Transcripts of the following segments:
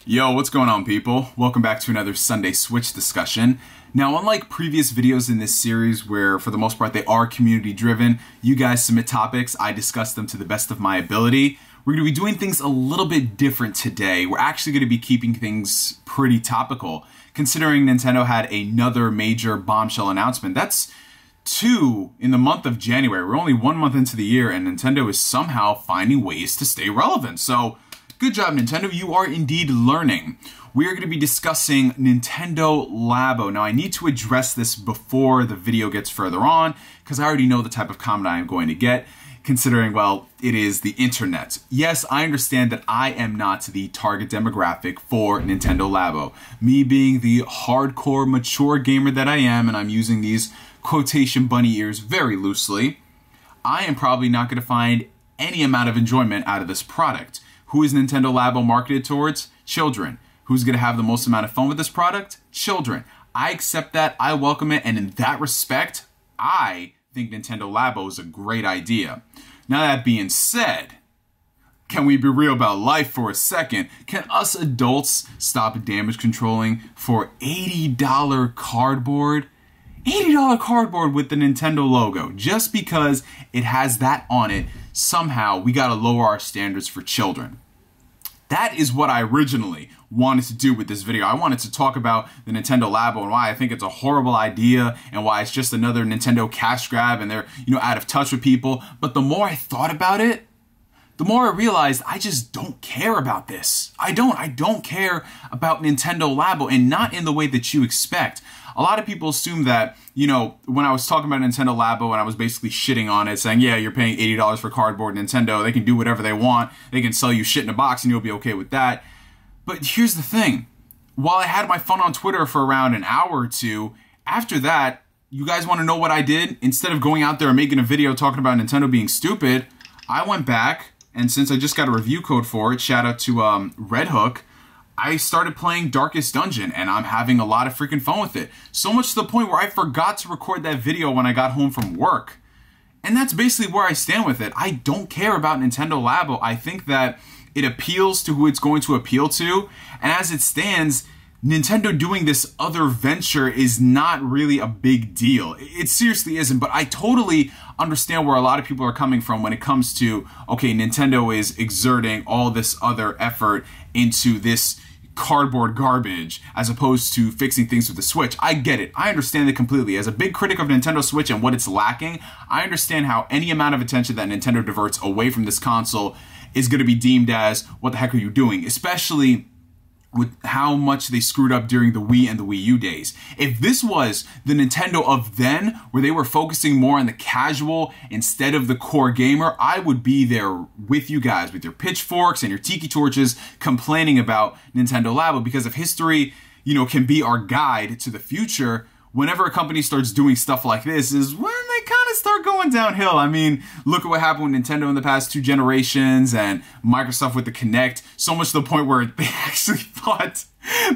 Yo, what's going on, people? Welcome back to another Sunday Switch discussion. Now, unlike previous videos in this series where, for the most part, they are community-driven, you guys submit topics, I discuss them to the best of my ability. We're going to be doing things a little bit different today. We're actually going to be keeping things pretty topical, considering Nintendo had another major bombshell announcement. That's two in the month of January. We're only 1 month into the year, and Nintendo is somehow finding ways to stay relevant. So, good job, Nintendo. You are indeed learning. We are going to be discussing Nintendo Labo. Now, I need to address this before the video gets further on, because I already know the type of comment I am going to get, considering, well, it is the internet. Yes, I understand that I am not the target demographic for Nintendo Labo. Me being the hardcore, mature gamer that I am, and I'm using these quotation bunny ears very loosely, I am probably not going to find any amount of enjoyment out of this product. Who is Nintendo Labo marketed towards? Children. Who's going to have the most amount of fun with this product? Children. I accept that, I welcome it, and in that respect, I think Nintendo Labo is a great idea. Now, that being said, can we be real about life for a second? Can us adults stop damage controlling for $80 cardboard? $80 cardboard with the Nintendo logo. Just because it has that on it, somehow we gotta lower our standards for children. That is what I originally wanted to do with this video. I wanted to talk about the Nintendo Labo and why I think it's a horrible idea and why it's just another Nintendo cash grab and they're, out of touch with people. But the more I thought about it, the more I realized I just don't care about this. I don't care about Nintendo Labo, and not in the way that you expect. A lot of people assume that, when I was talking about Nintendo Labo and I was basically shitting on it, saying, yeah, you're paying $80 for cardboard, Nintendo, they can do whatever they want, they can sell you shit in a box and you'll be okay with that. But here's the thing. While I had my fun on Twitter for around an hour or two, after that, you guys want to know what I did? Instead of going out there and making a video talking about Nintendo being stupid, I went back, and since I just got a review code for it, shout out to Red Hook, I started playing Darkest Dungeon, and I'm having a lot of freaking fun with it. So much to the point where I forgot to record that video when I got home from work. And that's basically where I stand with it. I don't care about Nintendo Labo. I think that it appeals to who it's going to appeal to, and as it stands, Nintendo doing this other venture is not really a big deal. It seriously isn't, but I totally understand where a lot of people are coming from when it comes to, okay, Nintendo is exerting all this other effort into this cardboard garbage as opposed to fixing things with the Switch. I get it. I understand it completely. As a big critic of Nintendo Switch and what it's lacking, I understand how any amount of attention that Nintendo diverts away from this console is going to be deemed as, what the heck are you doing? Especially with how much they screwed up during the Wii and the Wii U days. If this was the Nintendo of then, where they were focusing more on the casual instead of the core gamer, I would be there with you guys, with your pitchforks and your tiki torches, complaining about Nintendo Labo, because if history, can be our guide to the future, whenever a company starts doing stuff like this is when they kind of start going downhill. I mean, look at what happened with Nintendo in the past 2 generations and Microsoft with the Kinect, so much to the point where they actually thought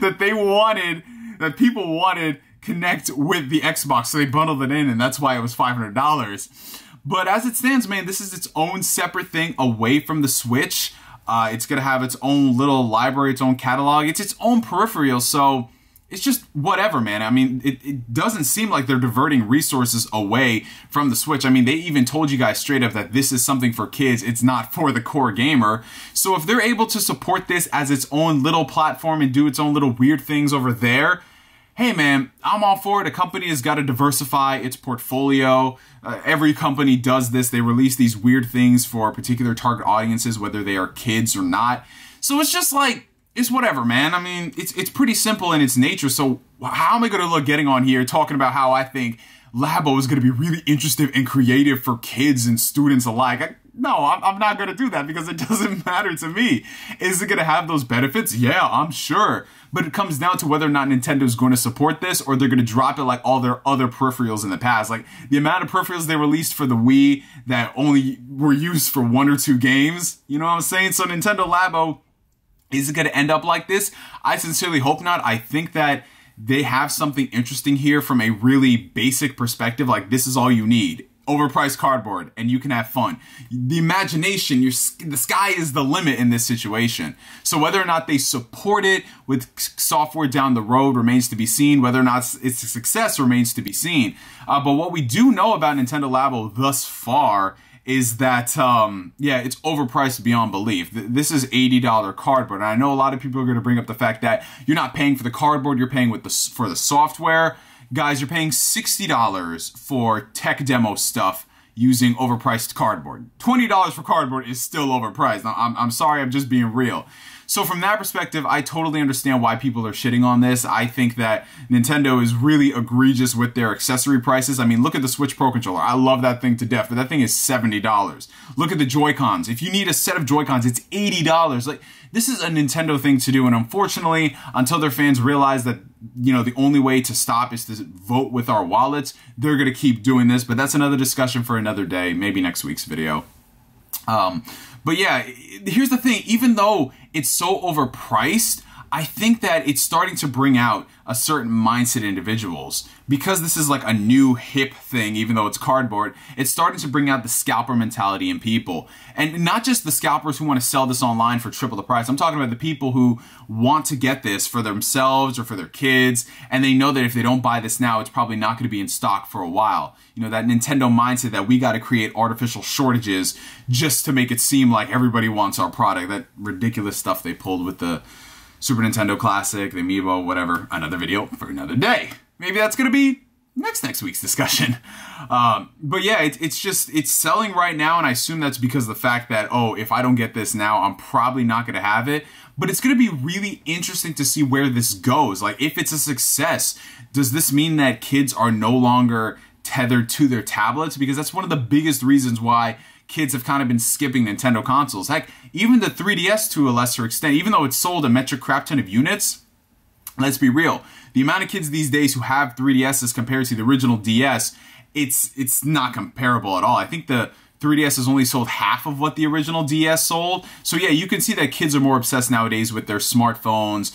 that people wanted Kinect with the Xbox, so they bundled it in, and that's why it was $500. But as it stands, man, this is its own separate thing away from the Switch. It's going to have its own little library, its own catalog. It's its own peripheral, so it's just whatever, man. I mean, it doesn't seem like they're diverting resources away from the Switch. I mean, they even told you guys straight up that this is something for kids. It's not for the core gamer. So if they're able to support this as its own little platform and do its own little weird things over there, hey, man, I'm all for it. A company has got to diversify its portfolio. Every company does this. They release these weird things for particular target audiences, whether they are kids or not. So it's just like, it's whatever, man. I mean, it's pretty simple in its nature, so how am I going to look getting on here talking about how I think Labo is going to be really interesting and creative for kids and students alike? No, I'm not going to do that because it doesn't matter to me. Is it going to have those benefits? Yeah, I'm sure. But it comes down to whether or not Nintendo is going to support this or they're going to drop it like all their other peripherals in the past. Like the amount of peripherals they released for the Wii that only were used for 1 or 2 games. You know what I'm saying? So Nintendo Labo, is it going to end up like this? I sincerely hope not. I think that they have something interesting here from a really basic perspective. Like, this is all you need. overpriced cardboard, and you can have fun. The imagination, the sky is the limit in this situation. So whether or not they support it with software down the road remains to be seen. Whether or not it's a success remains to be seen. But what we do know about Nintendo Labo thus far is that, yeah, it's overpriced beyond belief. This is $80 cardboard. And I know a lot of people are going to bring up the fact that you're not paying for the cardboard, you're paying for the software. Guys, you're paying $60 for tech demo stuff using overpriced cardboard. $20 for cardboard is still overpriced. Now, I'm sorry, I'm just being real. So from that perspective, I totally understand why people are shitting on this. I think that Nintendo is really egregious with their accessory prices. I mean, look at the Switch Pro Controller. I love that thing to death, but that thing is $70. Look at the Joy-Cons. If you need a set of Joy-Cons, it's $80. Like, this is a Nintendo thing to do, and unfortunately, until their fans realize that, you know, the only way to stop is to vote with our wallets, they're going to keep doing this, but that's another discussion for another day, maybe next week's video. But yeah, here's the thing, even though it's so overpriced, I think that it's starting to bring out a certain mindset in individuals. Because this is like a new hip thing, even though it's cardboard, it's starting to bring out the scalper mentality in people. And not just the scalpers who want to sell this online for triple the price. I'm talking about the people who want to get this for themselves or for their kids, and they know that if they don't buy this now, it's probably not going to be in stock for a while. You know, that Nintendo mindset that we got to create artificial shortages just to make it seem like everybody wants our product. That ridiculous stuff they pulled with the Super Nintendo Classic, the Amiibo, whatever. Another video for another day. Maybe that's going to be next week's discussion. But yeah, it's selling right now, and I assume that's because of the fact that, oh, if I don't get this now, I'm probably not going to have it. But it's going to be really interesting to see where this goes. Like, if it's a success, does this mean that kids are no longer tethered to their tablets? Because that's one of the biggest reasons why kids have kind of been skipping Nintendo consoles. Heck, even the 3DS to a lesser extent, even though it's sold a metric crap ton of units, let's be real, the amount of kids these days who have 3DSs compared to the original DS, it's not comparable at all. I think the 3DS has only sold half of what the original DS sold. So yeah, you can see that kids are more obsessed nowadays with their smartphones,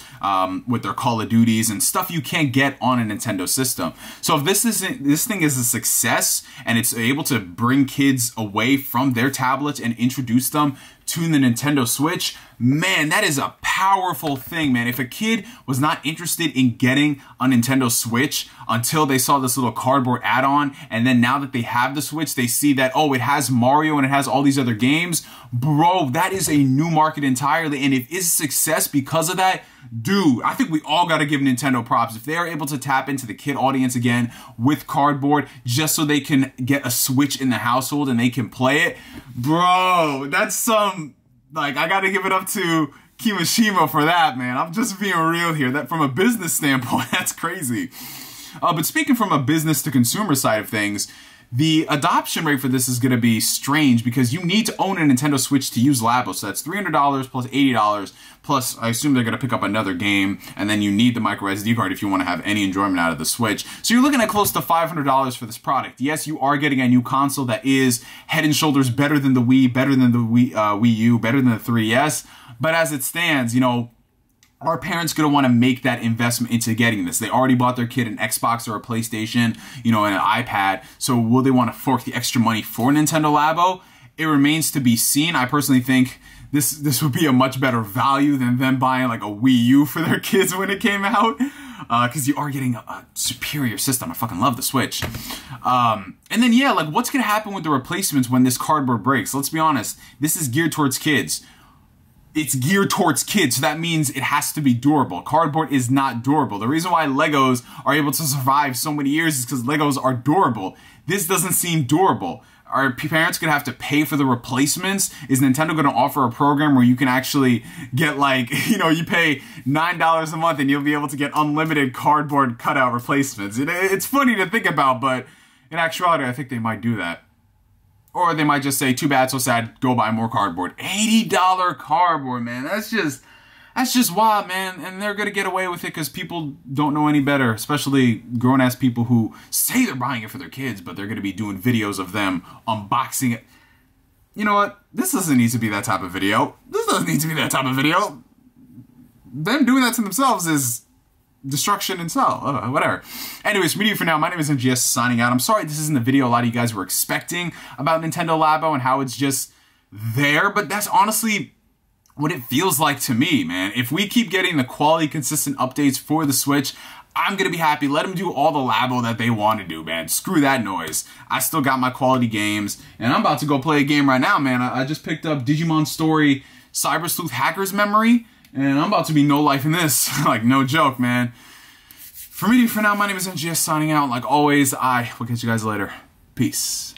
with their Call of Duties and stuff you can't get on a Nintendo system. So if this thing is a success and it's able to bring kids away from their tablets and introduce them to the Nintendo Switch, man, that is a powerful thing, man. If a kid was not interested in getting a Nintendo Switch until they saw this little cardboard add-on, and then now that they have the Switch, they see that, oh, it has Mario and it has all these other games, bro, that is a new market entirely. And if it's a success because of that, dude, I think we all got to give Nintendo props. If they are able to tap into the kid audience again with cardboard just so they can get a Switch in the household and they can play it, bro, that's some, like, I got to give it up to Kimishima for that, man. I'm just being real here. That from a business standpoint, that's crazy. But speaking from a business to consumer side of things, the adoption rate for this is going to be strange because you need to own a Nintendo Switch to use Labo. So that's $300 plus $80, plus I assume they're going to pick up another game, and then you need the micro SD card if you want to have any enjoyment out of the Switch. So you're looking at close to $500 for this product. Yes, you are getting a new console that is head and shoulders better than the Wii, better than the Wii U, better than the 3DS, but as it stands, you know, are parents going to want to make that investment into getting this? They already bought their kid an Xbox or a PlayStation, you know, and an iPad. So will they want to fork the extra money for Nintendo Labo? It remains to be seen. I personally think this would be a much better value than them buying like a Wii U for their kids when it came out. Because you are getting a superior system. I fucking love the Switch. And then, yeah, like what's going to happen with the replacements when this cardboard breaks? Let's be honest. This is geared towards kids. It's geared towards kids, so that means it has to be durable. Cardboard is not durable. The reason why Legos are able to survive so many years is because Legos are durable. This doesn't seem durable. Are parents going to have to pay for the replacements? Is Nintendo going to offer a program where you can actually get, like, you know, you pay $9 a month and you'll be able to get unlimited cardboard cutout replacements? It's funny to think about, but in actuality, I think they might do that. Or they might just say, too bad, so sad, go buy more cardboard. $80 cardboard, man. That's just wild, man. And they're going to get away with it because people don't know any better, especially grown-ass people who say they're buying it for their kids, but they're going to be doing videos of them unboxing it. You know what? This doesn't need to be that type of video. This doesn't need to be that type of video. Them doing that to themselves is destruction and sell, whatever. Anyways, me for now, my name is NGS signing out. I'm sorry this isn't the video a lot of you guys were expecting about Nintendo Labo and how it's just there, but that's honestly what it feels like to me, man. If we keep getting the quality, consistent updates for the Switch, I'm gonna be happy. Let them do all the Labo that they want to do, man. Screw that noise. I still got my quality games, and I'm about to go play a game right now, man. I just picked up Digimon Story Cyber Sleuth Hacker's Memory, and I'm about to be no life in this. Like, no joke, man. For now, my name is NGS signing out. Like always, I will catch you guys later. Peace.